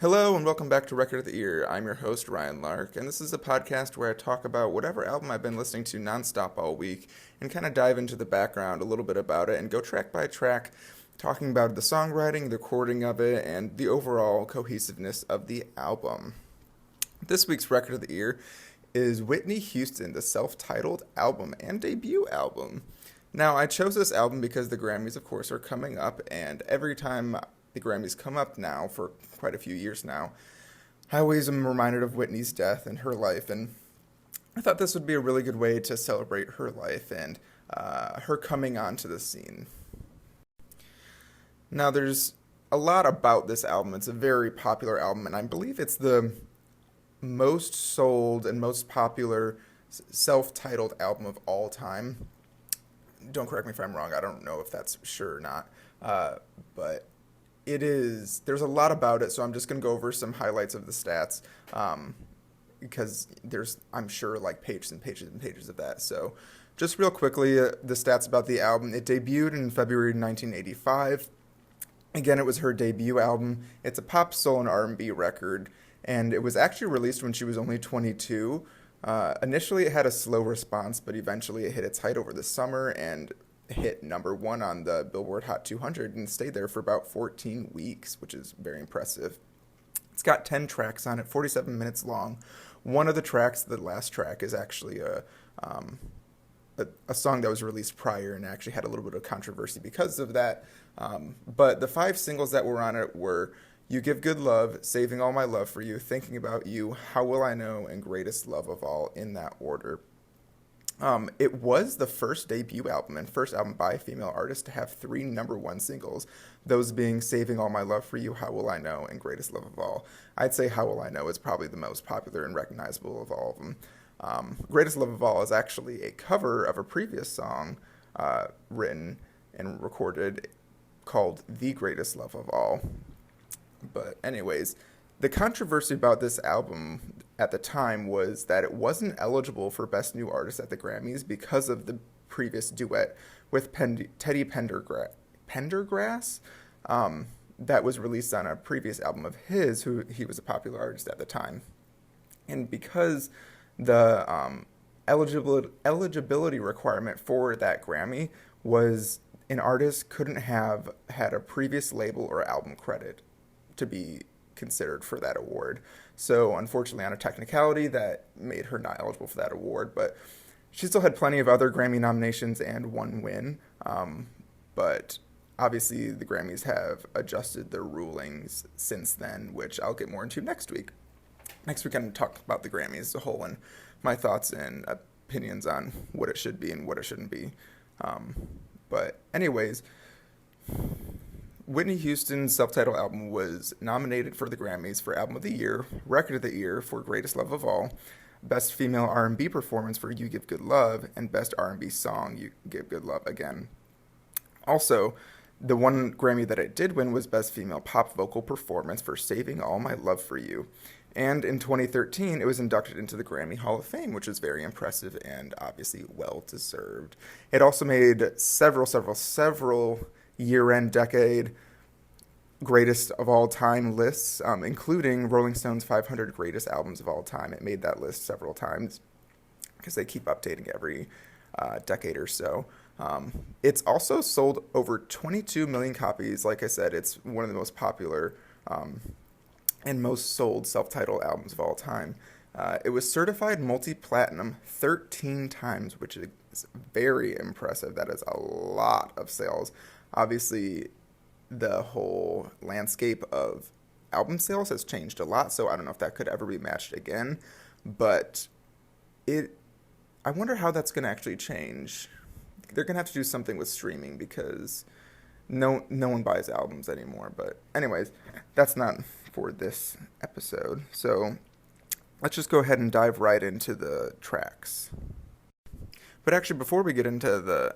Hello and welcome back to Record of the Ear. I'm your host, Ryan Lark, and this is a podcast where I talk about whatever album I've been listening to nonstop all week and kind of dive into the background a little bit about it and go track by track, talking about the songwriting, the recording of it, and the overall cohesiveness of the album. This week's Record of the Ear is Whitney Houston, the self-titled album and debut album. Now, I chose this album because the Grammys, of course, are coming up, and every time the Grammys come up now for quite a few years now, I always am reminded of Whitney's death and her life, and I thought this would be a really good way to celebrate her life and her coming onto the scene. Now, there's a lot about this album. It's a very popular album, and I believe it's the most sold and most popular self-titled album of all time. Don't correct me if I'm wrong. I don't know if that's sure or not, but it is. There's a lot about it, so I'm just going to go over some highlights of the stats because there's, I'm sure, like pages and pages and pages of that. So just real quickly, the stats about the album. It debuted in February 1985. Again, it was her debut album. It's a pop, soul, and R&B record, and it was actually released when she was only 22. Initially, it had a slow response, but eventually it hit its height over the summer and hit number one on the Billboard Hot 200 and stayed there for about 14 weeks, which is very impressive. It's got 10 tracks on it, 47 minutes long. One of the tracks, the last track, is actually a song that was released prior and actually had a little bit of controversy because of that. But the 5 singles that were on it were You Give Good Love, Saving All My Love for You, Thinking About You, How Will I Know, and Greatest Love of All, in that order. It was the first debut album and first album by a female artist to have 3 number 1 singles, those being Saving All My Love for You, How Will I Know, and Greatest Love of All. I'd say How Will I Know is probably the most popular and recognizable of all of them. Greatest Love of All is actually a cover of a previous song written and recorded called The Greatest Love of All. But anyways, the controversy about this album at the time was that it wasn't eligible for Best New Artist at the Grammys because of the previous duet with Teddy Pendergrass that was released on a previous album of his, who he was a popular artist at the time. And because the eligibility requirement for that Grammy was an artist couldn't have had a previous label or album credit to be considered for that award. So unfortunately, on a technicality, that made her not eligible for that award, but she still had plenty of other Grammy nominations and 1 win. But obviously the Grammys have adjusted their rulings since then, which I'll get more into next week. Next week I'm going to talk about the Grammys as a whole and my thoughts and opinions on what it should be and what it shouldn't be. But anyways, Whitney Houston's self-titled album was nominated for the Grammys for Album of the Year, Record of the Year for Greatest Love of All, Best Female R&B Performance for You Give Good Love, and Best R&B Song, You Give Good Love again. Also, the one Grammy that it did win was Best Female Pop Vocal Performance for Saving All My Love for You. And in 2013, it was inducted into the Grammy Hall of Fame, which is very impressive and obviously well-deserved. It also made several year-end decade greatest of all time lists, including Rolling Stone's 500 greatest albums of all time. It made that list several times because they keep updating every decade or so. It's also sold over 22 million copies. Like I said, it's one of the most popular and most sold self-titled albums of all time. It was certified multi-platinum 13 times, which is very impressive. That is a lot of sales. Obviously, the whole landscape of album sales has changed a lot, so I don't know if that could ever be matched again. But I wonder how that's going to actually change. They're going to have to do something with streaming because no one buys albums anymore. But anyways, that's not for this episode. So let's just go ahead and dive right into the tracks. But actually, before we get into the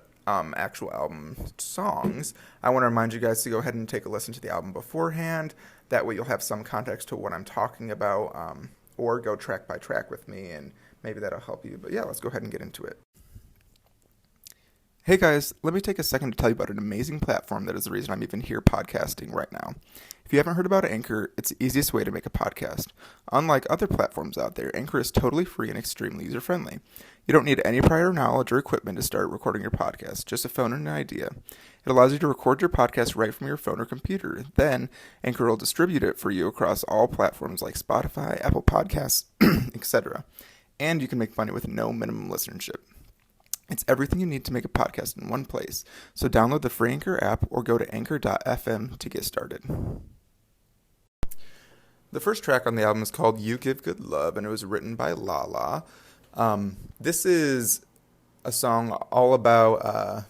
actual album songs, I want to remind you guys to go ahead and take a listen to the album beforehand. That way you'll have some context to what I'm talking about, or go track by track with me, and maybe that'll help you. But yeah, let's go ahead and get into it. Hey guys, let me take a second to tell you about an amazing platform that is the reason I'm even here podcasting right now. If you haven't heard about Anchor, it's the easiest way to make a podcast. Unlike other platforms out there, Anchor is totally free and extremely user friendly. You don't need any prior knowledge or equipment to start recording your podcast, just a phone and an idea. It allows you to record your podcast right from your phone or computer. Then, Anchor will distribute it for you across all platforms like Spotify, Apple Podcasts, etc. And you can make money with no minimum listenership. It's everything you need to make a podcast in one place. So download the free Anchor app or go to anchor.fm to get started. The first track on the album is called You Give Good Love, and it was written by Lala. This is a song all about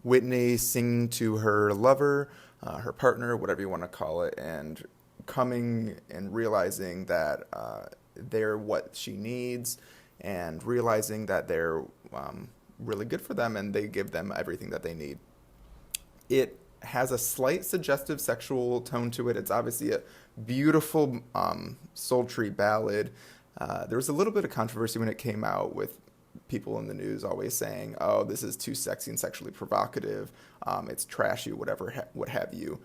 Whitney singing to her lover, her partner, whatever you want to call it, and coming and realizing that they're what she needs and realizing that they're really good for them and they give them everything that they need. It has a slight suggestive sexual tone to it. It's obviously a beautiful, sultry ballad. There was a little bit of controversy when it came out with people in the news always saying, oh, this is too sexy and sexually provocative. It's trashy, whatever, what have you.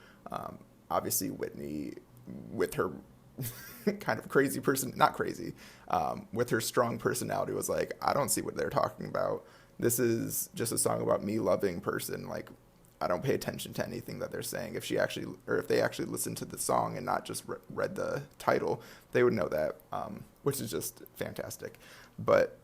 Obviously, Whitney, with her kind of crazy person, not crazy, with her strong personality was like, I don't see what they're talking about. This is just a song about me loving person. Like, I don't pay attention to anything that they're saying. If they actually listened to the song and not just read the title, they would know that, which is just fantastic. But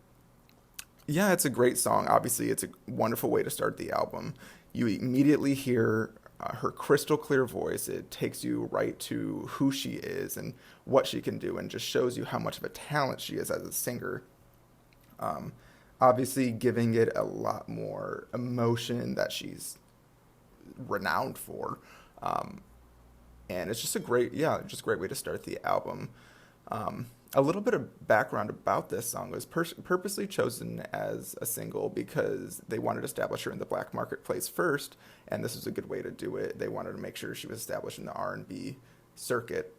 yeah, it's a great song. Obviously, it's a wonderful way to start the album. You immediately hear her crystal clear voice. It takes you right to who she is and what she can do and just shows you how much of a talent she is as a singer. Obviously giving it a lot more emotion that she's renowned for. And it's just a great way to start the album. A little bit of background about this song. It was purposely chosen as a single because they wanted to establish her in the black marketplace first, and this was a good way to do it. They wanted to make sure she was established in the R&B circuit.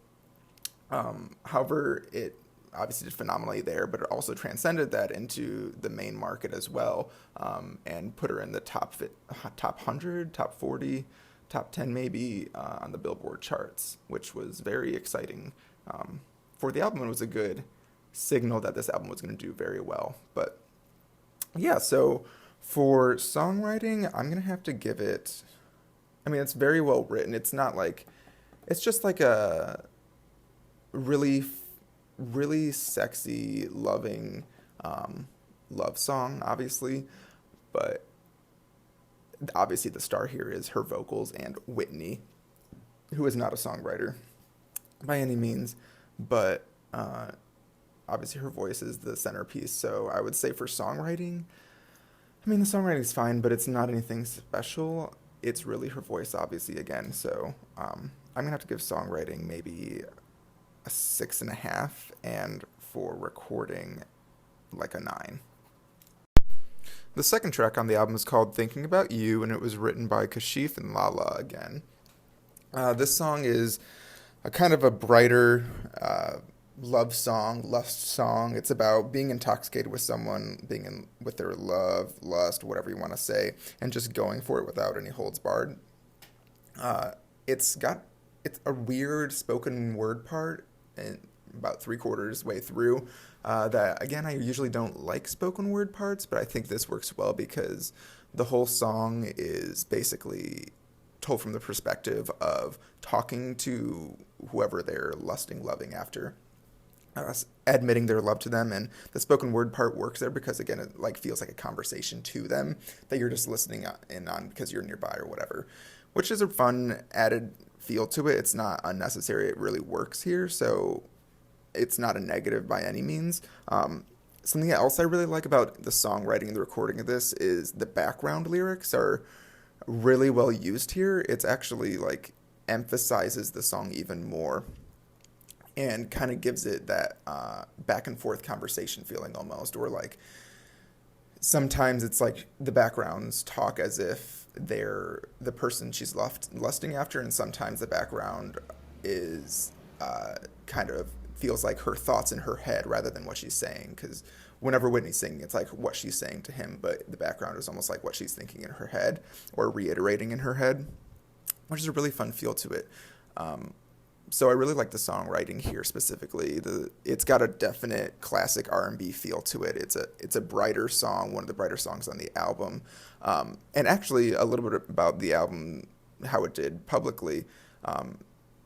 However, it obviously did phenomenally there, but it also transcended that into the main market as well, and put her in the top 100, top 40, top 10 maybe on the Billboard charts, which was very exciting for the album. It was a good signal that this album was going to do very well. But yeah, so for songwriting, I'm going to have to give it, I mean, it's very well written. It's not like, it's just like a really sexy, loving love song, obviously. But obviously the star here is her vocals and Whitney, who is not a songwriter by any means, but obviously her voice is the centerpiece. So I would say for songwriting, I mean, the songwriting is fine, but it's not anything special. It's really her voice, obviously, again. So I'm going to have to give songwriting maybe a 6.5, and for recording, like a 9. The second track on the album is called Thinking About You, and it was written by Kashif and Lala again. This song is a kind of a brighter love song, lust song. It's about being intoxicated with someone, being with their love, lust, whatever you want to say, and just going for it without any holds barred. It's a weird spoken word part, and about 3/4 way through. That again, I usually don't like spoken word parts, but I think this works well because the whole song is basically told from the perspective of talking to whoever they're lusting, loving after, admitting their love to them, and the spoken word part works there because again, it like feels like a conversation to them that you're just listening in on because you're nearby or whatever, which is a fun added feel to it. It's not unnecessary. It really works here, so it's not a negative by any means. Something else I really like about the songwriting and the recording of this is the background lyrics are really well used here. It's actually like emphasizes the song even more and kind of gives it that back and forth conversation feeling almost, or like sometimes it's like the backgrounds talk as if they're the person she's lusting after, and sometimes the background is kind of feels like her thoughts in her head rather than what she's saying, because whenever Whitney's singing, it's like what she's saying to him, but the background is almost like what she's thinking in her head or reiterating in her head, which is a really fun feel to it. Um, so I really like the songwriting here specifically. It's got a definite classic R&B feel to it. It's a brighter song, one of the brighter songs on the album. And actually a little bit about the album, how it did publicly,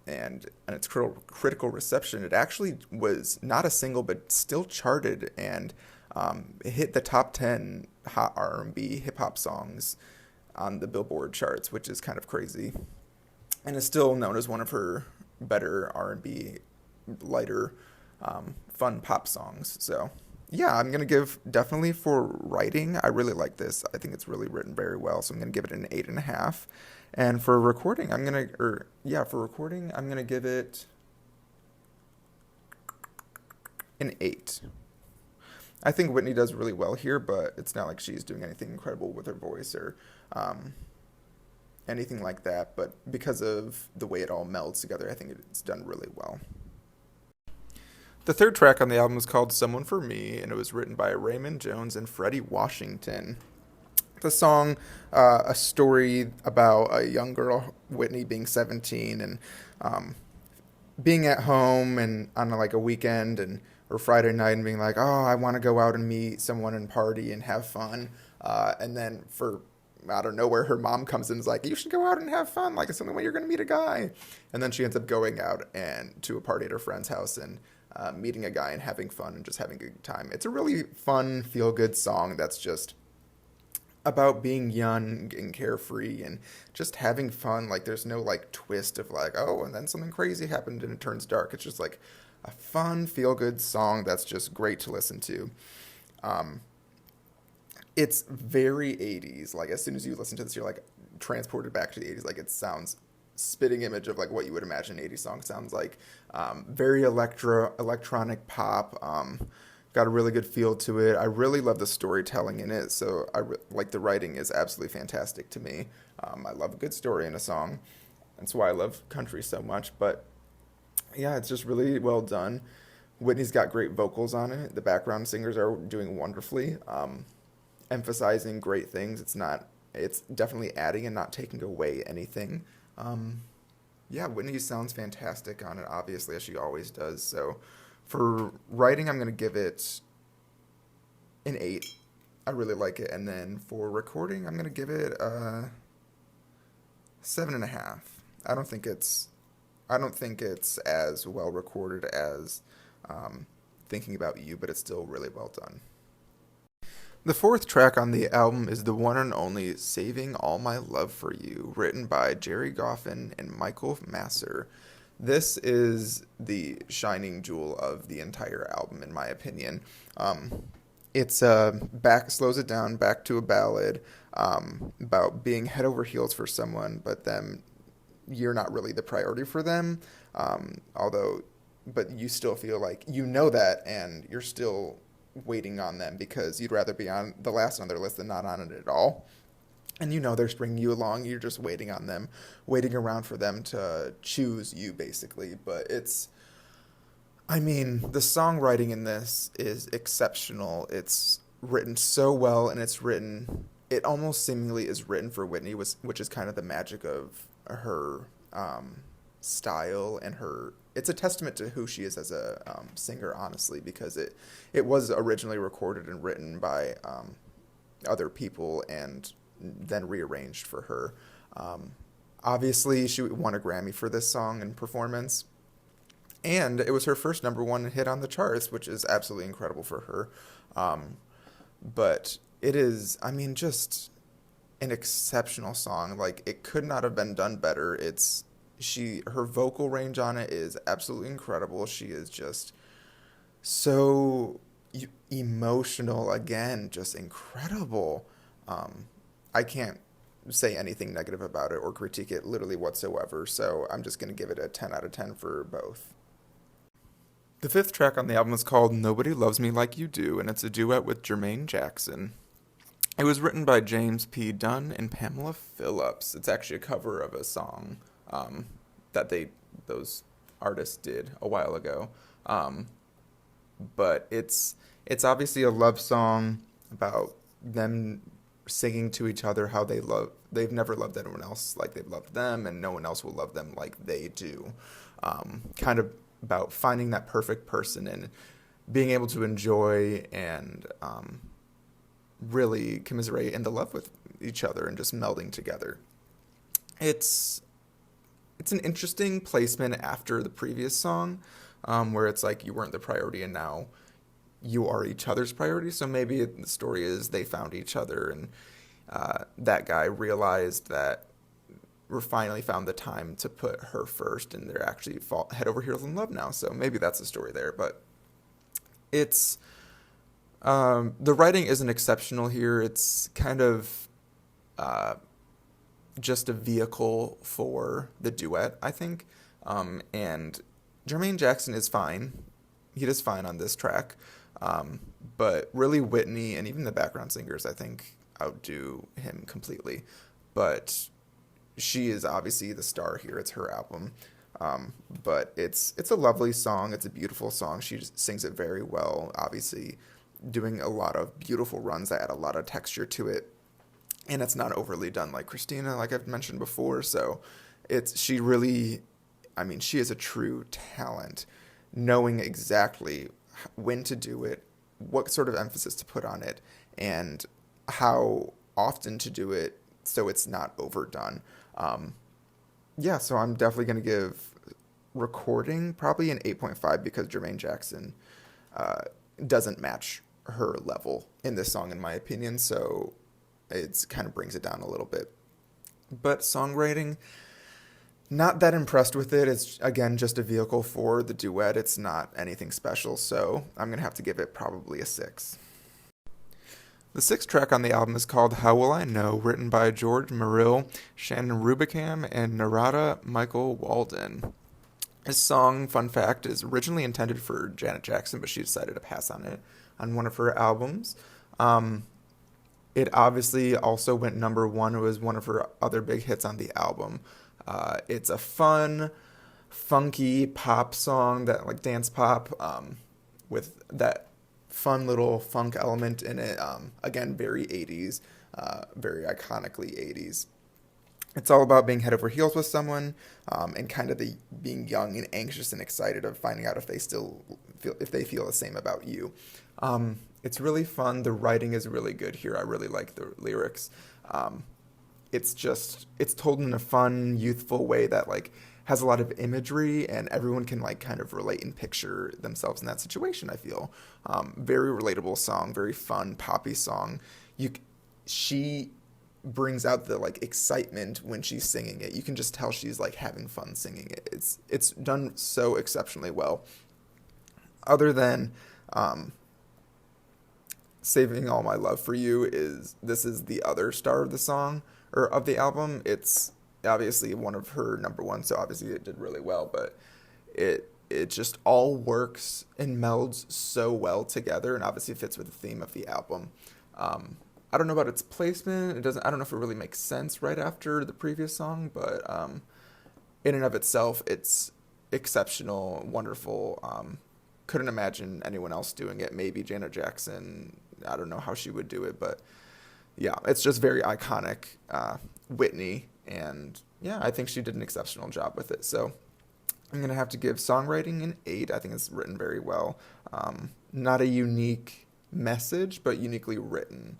and its critical reception. It actually was not a single, but still charted and it hit the top 10 hot R&B hip hop songs on the Billboard charts, which is kind of crazy. And is still known as one of her better R&B, lighter, fun pop songs. So yeah, I'm gonna give definitely for writing. I really like this. I think it's really written very well. So I'm gonna give it an 8.5. And for recording, I'm gonna give it an 8. I think Whitney does really well here, but it's not like she's doing anything incredible with her voice or anything like that. But because of the way it all melds together, I think it's done really well. The third track on the album is called Someone for Me, and it was written by Raymond Jones and Freddie Washington. The song, a story about a young girl, Whitney, being 17 and being at home and on like a weekend and or Friday night and being like, oh, I want to go out and meet someone and party and have fun. And then for out of nowhere, her mom comes in and is like, you should go out and have fun. Like, it's the only way you're going to meet a guy. And then she ends up going out and to a party at her friend's house and meeting a guy and having fun and just having a good time. It's a really fun, feel-good song that's just about being young and carefree and just having fun. Like, there's no, like, twist of, like, oh, and then something crazy happened and it turns dark. It's just, like, a fun, feel-good song that's just great to listen to. It's very 80s. Like, as soon as you listen to this, you're, like, transported back to the 80s. Like, it sounds spitting image of, like, what you would imagine an 80s song sounds like. Very electronic pop. Got a really good feel to it. I really love the storytelling in it. So, like, the writing is absolutely fantastic to me. I love a good story in a song. That's why I love country so much. But, yeah, it's just really well done. Whitney's got great vocals on it. The background singers are doing wonderfully. Emphasizing great things. It's definitely adding and not taking away anything. Yeah, Whitney sounds fantastic on it, obviously, as she always does. So for writing, I'm going to give it an 8. I really like it. And then for recording, I'm going to give it a 7.5. I don't think it's as well recorded as Thinking About You, but it's still really well done. The fourth track on the album is the one and only Saving All My Love for You, written by Jerry Goffin and Michael Masser. This is the shining jewel of the entire album, in my opinion. It's slows it down back to a ballad about being head over heels for someone, but then you're not really the priority for them. But you still feel like you know that, and you're still waiting on them because you'd rather be on the last on their list than not on it at all. And you know they're stringing you along. You're just waiting on them, waiting around for them to choose you, basically. But the songwriting in this is exceptional. It's written so well, and it almost seemingly is written for Whitney, which is kind of the magic of her style and her. It's a testament to who she is as a singer, honestly, because it was originally recorded and written by other people and then rearranged for her. Obviously, she won a Grammy for this song and performance, and it was her first #1 hit on the charts, which is absolutely incredible for her. But it is, just an exceptional song. Like, it could not have been done better. Her vocal range on it is absolutely incredible. She is just so emotional, again, just incredible. I can't say anything negative about it or critique it literally whatsoever, so I'm just going to give it a 10 out of 10 for both. The fifth track on the album is called Nobody Loves Me Like You Do, and it's a duet with Jermaine Jackson. It was written by James P. Dunn and Pamela Phillips. It's actually a cover of a song that those artists did a while ago. But it's It's obviously a love song about them singing to each other how they've never loved anyone else like they've loved them, and no one else will love them like they do. Kind of about finding that perfect person and being able to enjoy and really commiserate into love with each other and just melding together. It's it's an interesting placement after the previous song, where it's like you weren't the priority and now you are each other's priority. So maybe the story is they found each other, and that guy realized that we finally found the time to put her first, and they're actually head over heels in love now. So maybe that's the story there. But it's the writing isn't exceptional here. It's kind of uh, just a vehicle for the duet, I think. And Jermaine Jackson is fine. He does fine on this track. Um, but really, Whitney and even the background singers, I think, outdo him completely. But she is obviously the star here. It's her album. But it's a lovely song. It's a beautiful song. She just sings it very well. Obviously, doing a lot of beautiful runs that add a lot of texture to it, and it's not overly done like Christina, like I've mentioned before. So she really, I mean, she is a true talent, knowing exactly when to do it, what sort of emphasis to put on it, and how often to do it so it's not overdone. Um, yeah, so I'm definitely going to give recording probably an 8.5 because Jermaine Jackson uh, doesn't match her level in this song, in my opinion. So it's kind of brings it down a little bit. But songwriting, not that impressed with it. It's, again, just a vehicle for the duet. It's not anything special. So I'm going to have to give it probably a 6. The sixth track on the album is called How Will I Know, written by George Marill, Shannon Rubicam, and Narada Michael Walden. This song, fun fact, is originally intended for Janet Jackson, but she decided to pass on it on one of her albums. Um, it obviously also went number one. It was one of her other big hits on the album. It's a fun, funky pop song, that like dance pop, with that fun little funk element in it. Again, very 80s, very iconically 80s. It's all about being head over heels with someone, and kind of being young and anxious and excited of finding out if they feel the same about you. It's really fun. The writing is really good here. I really like the lyrics. It's told in a fun, youthful way that like has a lot of imagery, and everyone can like kind of relate and picture themselves in that situation. I feel very relatable song, very fun, poppy song. She brings out the like excitement when she's singing it. You can just tell she's like having fun singing it. It's done so exceptionally well. Other than Saving All My Love for You, this is the other star of the song or of the album. It's obviously one of her number one, so obviously it did really well, but it just all works and melds so well together, and obviously fits with the theme of the album. I don't know about its placement. I don't know if it really makes sense right after the previous song, but in and of itself, it's exceptional, wonderful. Couldn't imagine anyone else doing it. Maybe Janet Jackson. I don't know how she would do it, but yeah, it's just very iconic, Whitney, and yeah, I think she did an exceptional job with it. So I'm gonna have to give songwriting an 8. I think it's written very well. Not a unique message, but uniquely written,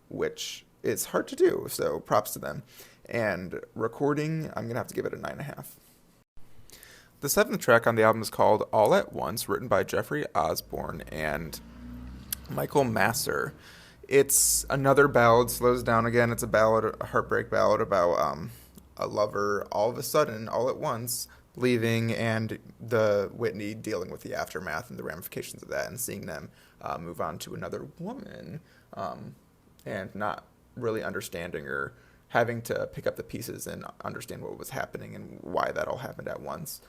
which is hard to do. So props to them. And recording, I'm gonna have to give it a 9.5. The seventh track on the album is called All at Once, written by Jeffrey Osborne and Michael Masser. It's another ballad, slows down again. It's a ballad, a heartbreak ballad about a lover all of a sudden, all at once, leaving, and the Whitney dealing with the aftermath and the ramifications of that, and seeing them move on to another woman, and not really understanding or having to pick up the pieces and understand what was happening and why that all happened at once.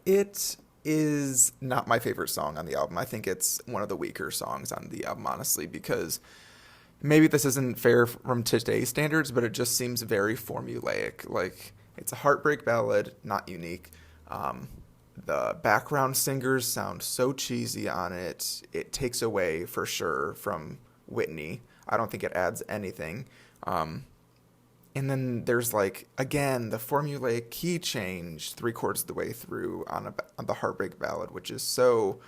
It is not my favorite song on the album. I think it's one of the weaker songs on the album, honestly, because maybe this isn't fair from today's standards, but it just seems very formulaic. Like, it's a heartbreak ballad, not unique. The background singers sound so cheesy on it. It takes away for sure from Whitney. I don't think it adds anything. Um, and then there's like again the formulaic key change 3 quarters of the way through on the Heartbreak Ballad, which is so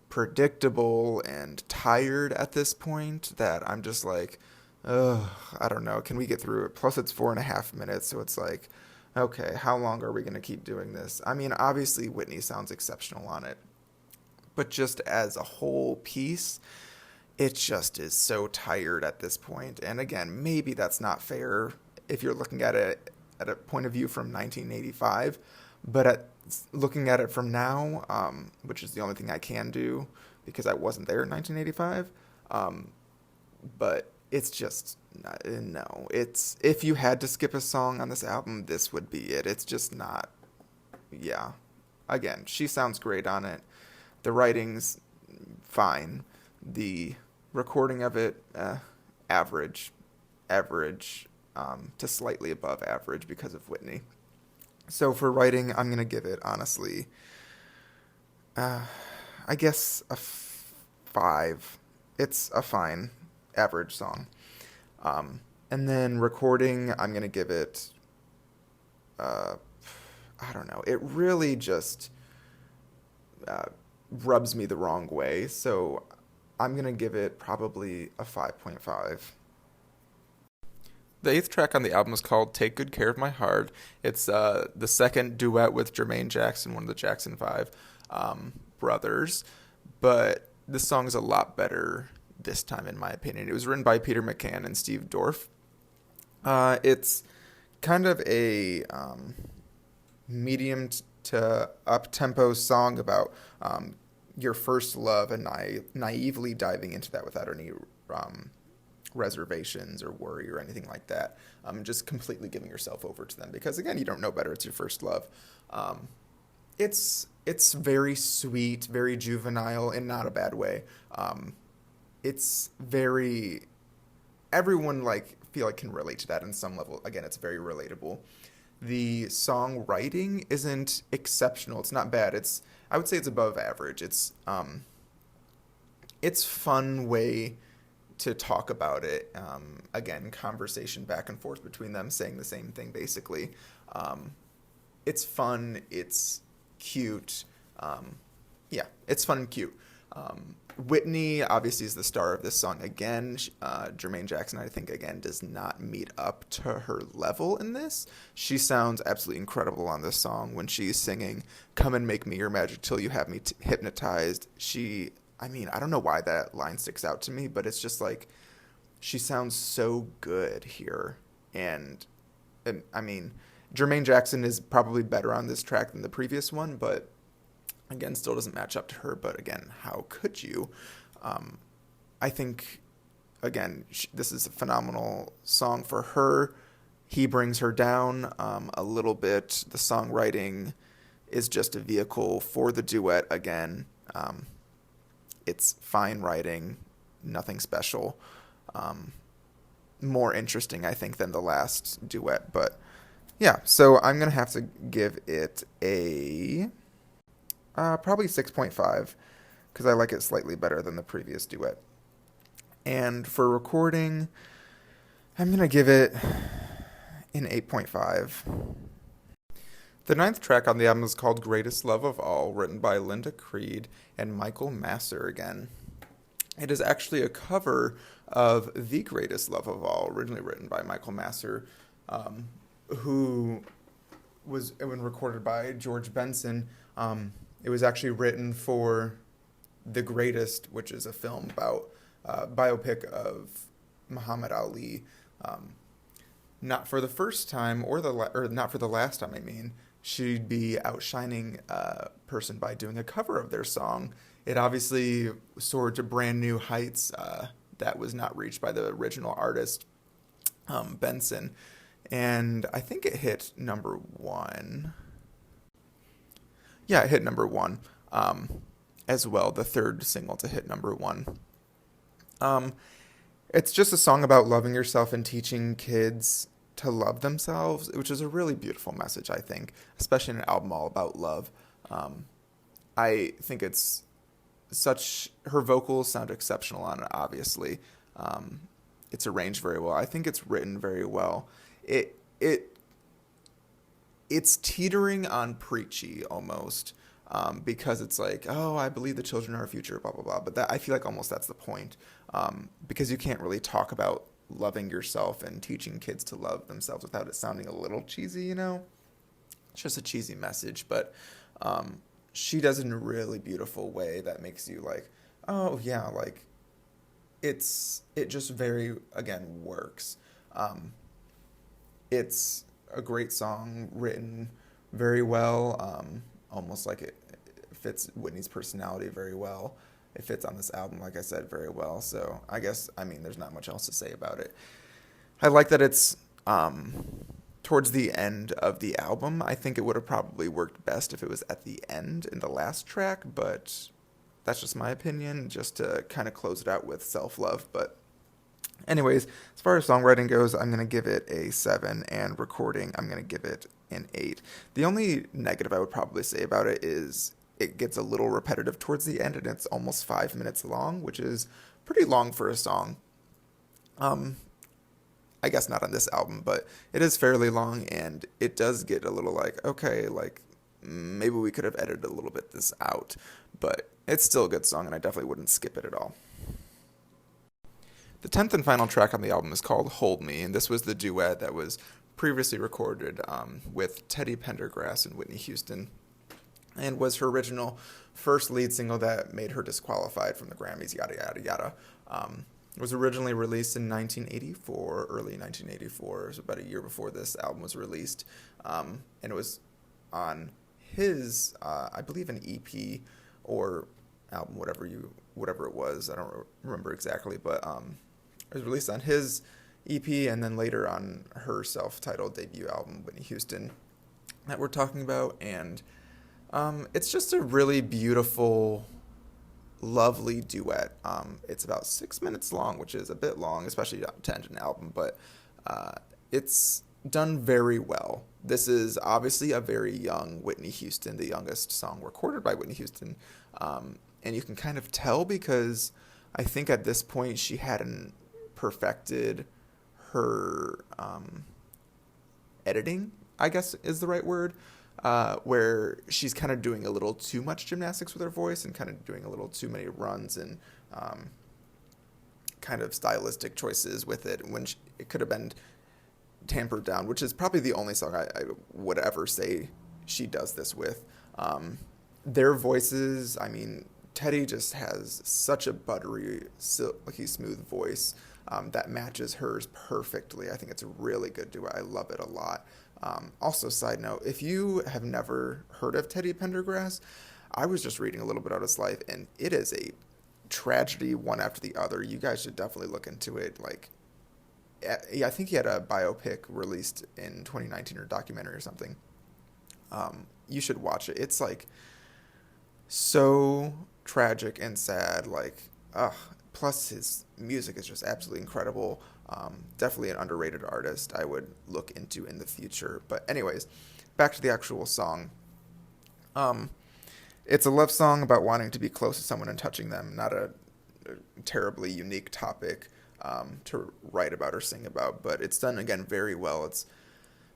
predictable and tired at this point that I'm just like, ugh, I don't know. Can we get through it? Plus, it's 4.5 minutes, so it's like, okay, how long are we gonna keep doing this? I mean, obviously Whitney sounds exceptional on it, but just as a whole piece, it just is so tired at this point. And again, maybe that's not fair if you're looking at a point of view from 1985, but looking at it from now, which is the only thing I can do because I wasn't there in 1985, but it's just no. It's if you had to skip a song on this album, this would be it. It's just not. Yeah. Again, she sounds great on it. The writing's fine. The recording of it, average, to slightly above average because of Whitney. So for writing, I'm gonna give it honestly, uh, I guess a 5. It's a fine average song. And then recording, I'm gonna give it, uh, I don't know. It really just uh, rubs me the wrong way. So I'm going to give it probably a 5.5. The 8th track on the album is called Take Good Care of My Heart. It's the second duet with Jermaine Jackson, one of the Jackson 5 brothers. But this song is a lot better this time, in my opinion. It was written by Peter McCann and Steve Dorff. It's kind of a medium to up-tempo song about your first love and naively diving into that without any reservations or worry or anything like that. Just completely giving yourself over to them because, again, you don't know better. It's your first love. It's very sweet, very juvenile in not a bad way. It's very everyone feel like can relate to that in some level. Again, it's very relatable. The songwriting isn't exceptional. It's not bad. I would say it's above average. It's fun way to talk about it. Again, conversation back and forth between them saying the same thing basically. It's fun. It's cute. Yeah, it's fun and cute. Whitney obviously is the star of this song again. Jermaine Jackson, I think, again, does not meet up to her level in this. She sounds absolutely incredible on this song when she's singing, "Come and make me your magic till you have me hypnotized." I mean, I don't know why that line sticks out to me, but it's just like, she sounds so good here. And I mean, Jermaine Jackson is probably better on this track than the previous one, but again, still doesn't match up to her. But again, how could you? I think, again, this is a phenomenal song for her. He brings her down a little bit. The songwriting is just a vehicle for the duet again. It's fine writing, nothing special. More interesting, I think, than the last duet. But yeah, so I'm going to have to give it a probably 6.5 because I like it slightly better than the previous duet. And for recording, I'm going to give it an 8.5. The 9th track on the album is called Greatest Love of All, written by Linda Creed and Michael Masser again. It is actually a cover of The Greatest Love of All, originally written by Michael Masser, who was when recorded by George Benson. It was actually written for The Greatest, which is a film about biopic of Muhammad Ali. Not for the first time or not for the last time. I mean, she'd be outshining a person by doing a cover of their song. It obviously soared to brand new heights that was not reached by the original artist, Benson. And I think it hit number 1. Yeah, it hit number 1 as well, the third single to hit number 1. It's just a song about loving yourself and teaching kids to love themselves, which is a really beautiful message, I think, especially in an album all about love. I think her vocals sound exceptional on it, obviously. It's arranged very well. I think it's written very well. It it's teetering on preachy almost, because it's like, oh, I believe the children are our future, blah blah blah. But I feel like almost that's the point, because you can't really talk about loving yourself and teaching kids to love themselves without it sounding a little cheesy, you know? It's just a cheesy message, but she does it in a really beautiful way that makes you like, oh yeah, like it just very again works. Um, it's a great song written very well, almost like it fits Whitney's personality very well. It fits on this album, like I said, very well. So I guess, I mean, there's not much else to say about it. I like that it's towards the end of the album. I think it would have probably worked best if it was at the end in the last track, but that's just my opinion, just to kind of close it out with self love. But, anyways, as far as songwriting goes, I'm going to give it a 7, and recording, I'm going to give it an 8. The only negative I would probably say about it is it gets a little repetitive towards the end, and it's almost 5 minutes long, which is pretty long for a song. Um, I guess not on this album, but it is fairly long, and it does get a little like, okay, like maybe we could have edited a little bit this out, but it's still a good song, and I definitely wouldn't skip it at all. The 10th and final track on the album is called Hold Me, and this was the duet that was previously recorded with Teddy Pendergrass and Whitney Houston, and was her original first lead single that made her disqualified from the Grammys, yada, yada, yada. It was originally released in 1984, early 1984, it was about a year before this album was released, and it was on his, I believe, an EP or album, whatever it was, I don't remember exactly, but it was released on his EP, and then later on her self-titled debut album, Whitney Houston, that we're talking about, and it's just a really beautiful, lovely duet. It's about 6 minutes long, which is a bit long, especially to end an album, but it's done very well. This is obviously a very young Whitney Houston, the youngest song recorded by Whitney Houston, and you can kind of tell because I think at this point she hadn't perfected her editing, I guess is the right word, where she's kind of doing a little too much gymnastics with her voice and kind of doing a little too many runs and kind of stylistic choices with it when it could have been tampered down, which is probably the only song I would ever say she does this with. Their voices, I mean, Teddy just has such a buttery, silky smooth voice that matches hers perfectly. I think it's a really good duet. I love it a lot. Also, side note, if you have never heard of Teddy Pendergrass, I was just reading a little bit about his life, and it is a tragedy one after the other. You guys should definitely look into it. Like, I think he had a biopic released in 2019 or a documentary or something. You should watch it. It's like so tragic and sad. Like, plus his music is just absolutely incredible. Definitely an underrated artist I would look into in the future. But anyways, back to the actual song. It's a love song about wanting to be close to someone and touching them, not a terribly unique topic to write about or sing about, but it's done, again, very well. It's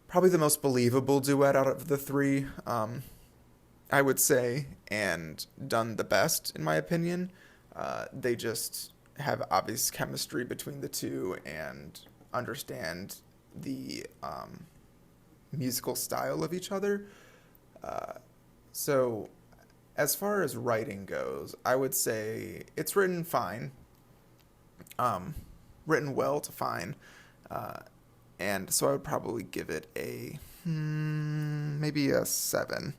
probably the most believable duet out of the three, I would say, and done the best, in my opinion. They just have obvious chemistry between the two and understand the musical style of each other. So, as far as writing goes, I would say it's written fine, written well to fine, and so I would probably give it a maybe a 7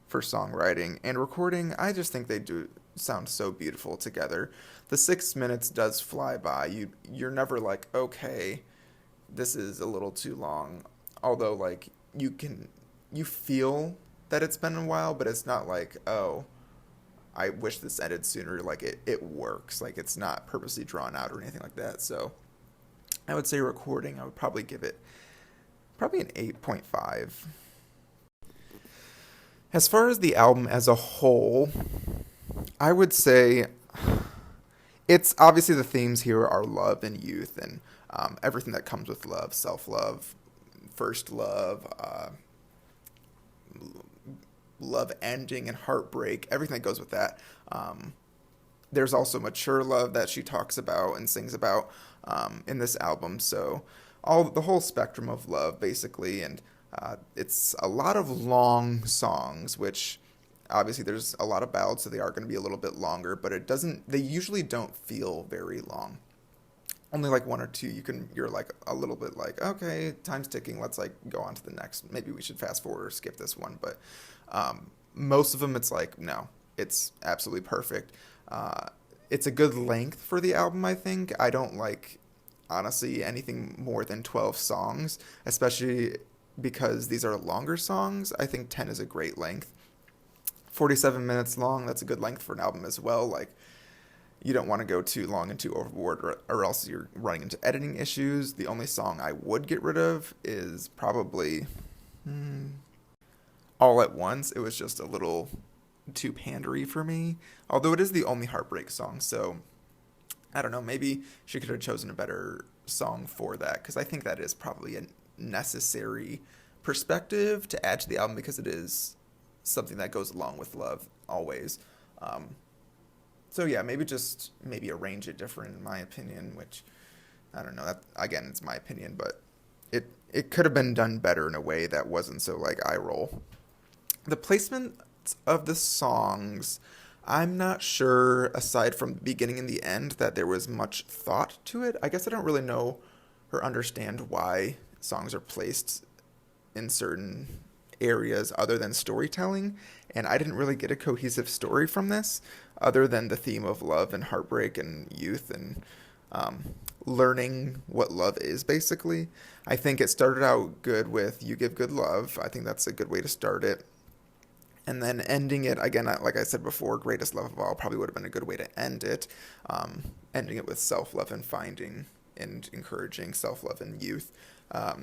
for songwriting. And recording, I just think they do sound so beautiful together. The 6 minutes does fly by. You're never like, okay, this is a little too long. Although, like, you feel that it's been a while, but it's not like, oh, I wish this ended sooner. Like, it works. Like, it's not purposely drawn out or anything like that. So I would say recording, I would probably give it probably an 8.5. As far as the album as a whole, I would say it's obviously the themes here are love and youth and everything that comes with love, self love, first love, love ending and heartbreak, everything that goes with that. There's also mature love that she talks about and sings about in this album. So all the whole spectrum of love, basically, and it's a lot of long songs, which obviously there's a lot of ballads, so they are going to be a little bit longer. But it doesn't. They usually don't feel very long. Only like one or two. You're like a little bit like, okay, time's ticking. Let's like go on to the next. Maybe we should fast forward or skip this one. But most of them, it's like no, it's absolutely perfect. It's a good length for the album, I think. I don't like, honestly, anything more than 12 songs, especially because these are longer songs. I think 10 is a great length. 47 minutes long, that's a good length for an album as well. Like, you don't want to go too long and too overboard, or else you're running into editing issues. The only song I would get rid of is probably All at Once. It was just a little too pandery for me, although it is the only heartbreak song, so I don't know, maybe she could have chosen a better song for that, because I think that is probably a necessary perspective to add to the album, because it is something that goes along with love always. So yeah, maybe arrange it different in my opinion, which I don't know, that again, it's my opinion, but it could have been done better in a way that wasn't so like eye roll. The placement of the songs, I'm not sure, aside from the beginning and the end, that there was much thought to it. I guess I don't really know or understand why songs are placed in certain areas other than storytelling, and I didn't really get a cohesive story from this other than the theme of love and heartbreak and youth and learning what love is, basically. I think it started out good with You Give Good Love. I think that's a good way to start it. And then ending it, again, like I said before, Greatest Love of All probably would have been a good way to end it. Ending it with self-love and finding and encouraging self-love and youth.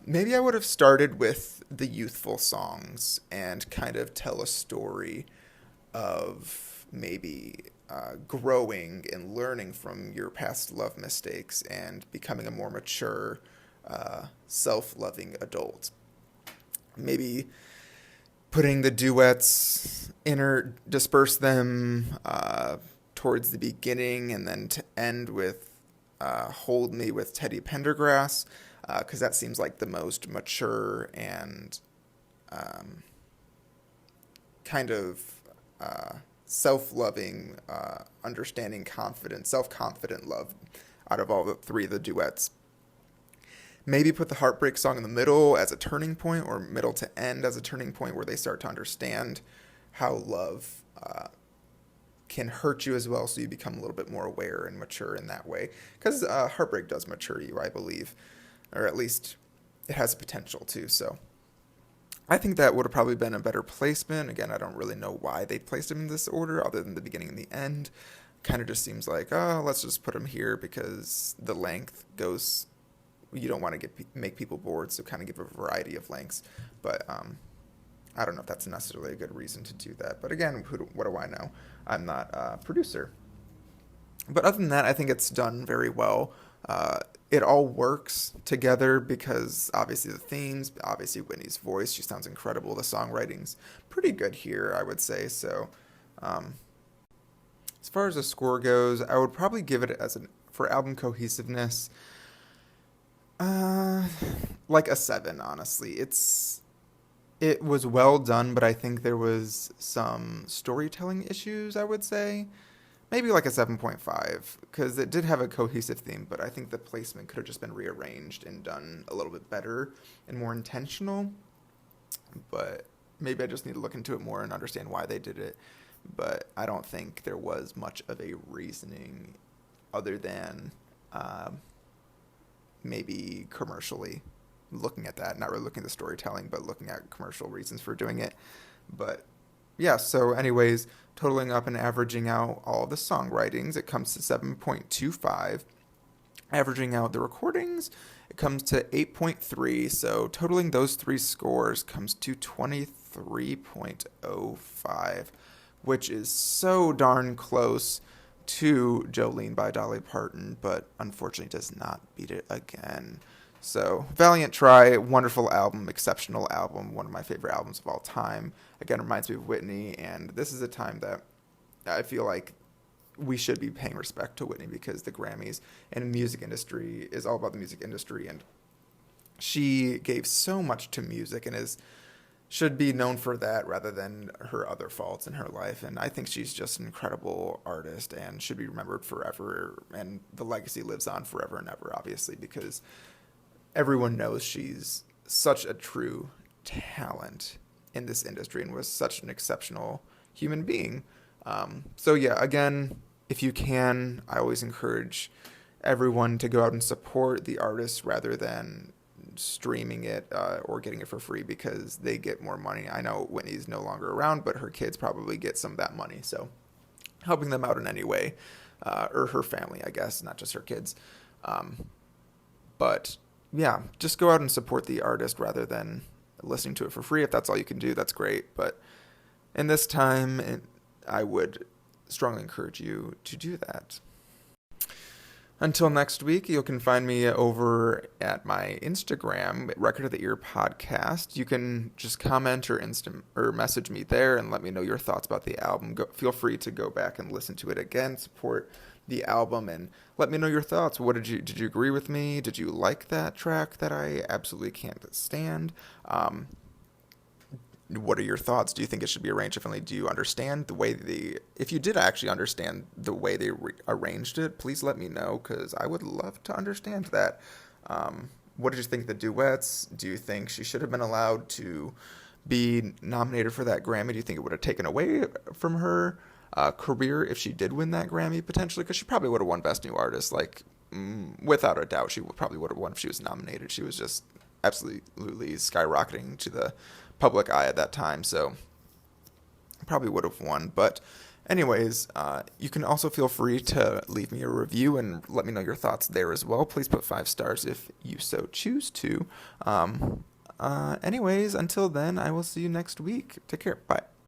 Maybe I would have started with the youthful songs and kind of tell a story of maybe growing and learning from your past love mistakes and becoming a more mature, self-loving adult. Maybe putting the duets, disperse them towards the beginning, and then to end with Hold Me with Teddy Pendergrass, because that seems like the most mature and kind of self-loving, understanding, confident, self-confident love out of all the three of the duets. Maybe put the heartbreak song in the middle as a turning point, or middle to end as a turning point where they start to understand how love can hurt you as well, so you become a little bit more aware and mature in that way. Because heartbreak does mature you, I believe. Or at least it has potential to. So I think that would have probably been a better placement. Again, I don't really know why they placed them in this order other than the beginning and the end. Kind of just seems like, oh, let's just put them here because the length goes... You don't want to make people bored, so kind of give a variety of lengths. But I don't know if that's necessarily a good reason to do that. But again, what do I know? I'm not a producer. But other than that, I think it's done very well. It all works together because obviously the themes, obviously Whitney's voice, she sounds incredible. The songwriting's pretty good here, I would say. So as far as the score goes, I would probably give it for album cohesiveness, like a 7, honestly. It was well done, but I think there was some storytelling issues, I would say. Maybe like a 7.5, because it did have a cohesive theme, but I think the placement could have just been rearranged and done a little bit better and more intentional. But maybe I just need to look into it more and understand why they did it. But I don't think there was much of a reasoning other than... maybe commercially looking at that, not really looking at the storytelling, but looking at commercial reasons for doing it. But yeah, so anyways, totaling up and averaging out all of the songwritings, it comes to 7.25. Averaging out the recordings, it comes to 8.3. So totaling those three scores comes to 23 3.05, which is so darn close to Jolene by Dolly Parton, but unfortunately does not beat it again. So, valiant try, wonderful album, exceptional album, one of my favorite albums of all time. Again, reminds me of Whitney, and this is a time that I feel like we should be paying respect to Whitney, because the Grammys and the music industry is all about the music industry, and she gave so much to music and should be known for that rather than her other faults in her life. And I think she's just an incredible artist and should be remembered forever, and the legacy lives on forever and ever, obviously, because everyone knows she's such a true talent in this industry and was such an exceptional human being. So yeah, again, if you can, I always encourage everyone to go out and support the artists rather than streaming it or getting it for free, because they get more money. I know Whitney's no longer around, but her kids probably get some of that money. So helping them out in any way, or her family, I guess, not just her kids. But yeah, just go out and support the artist rather than listening to it for free. If that's all you can do, that's great. But in this time, I would strongly encourage you to do that. Until next week, you can find me over at my Instagram, Record of the Ear Podcast. You can just comment or message me there and let me know your thoughts about the album. Feel free to go back and listen to it again, support the album, and let me know your thoughts. What did you agree with me? Did you like that track that I absolutely can't stand? What are your thoughts? Do you think it should be arranged differently? Do you understand the way if you did actually understand the way they arranged it, please let me know, because I would love to understand that. What did you think of the duets? Do you think she should have been allowed to be nominated for that Grammy? Do you think it would have taken away from her career if she did win that Grammy, potentially? Because she probably would have won Best New Artist, without a doubt. She probably would have won if she was nominated. She was just absolutely skyrocketing to the public eye at that time, so probably would have won. But anyways, you can also feel free to leave me a review and let me know your thoughts there as well. Please put 5 stars if you so choose to. Anyways, until then, I will see you next week. Take care. Bye.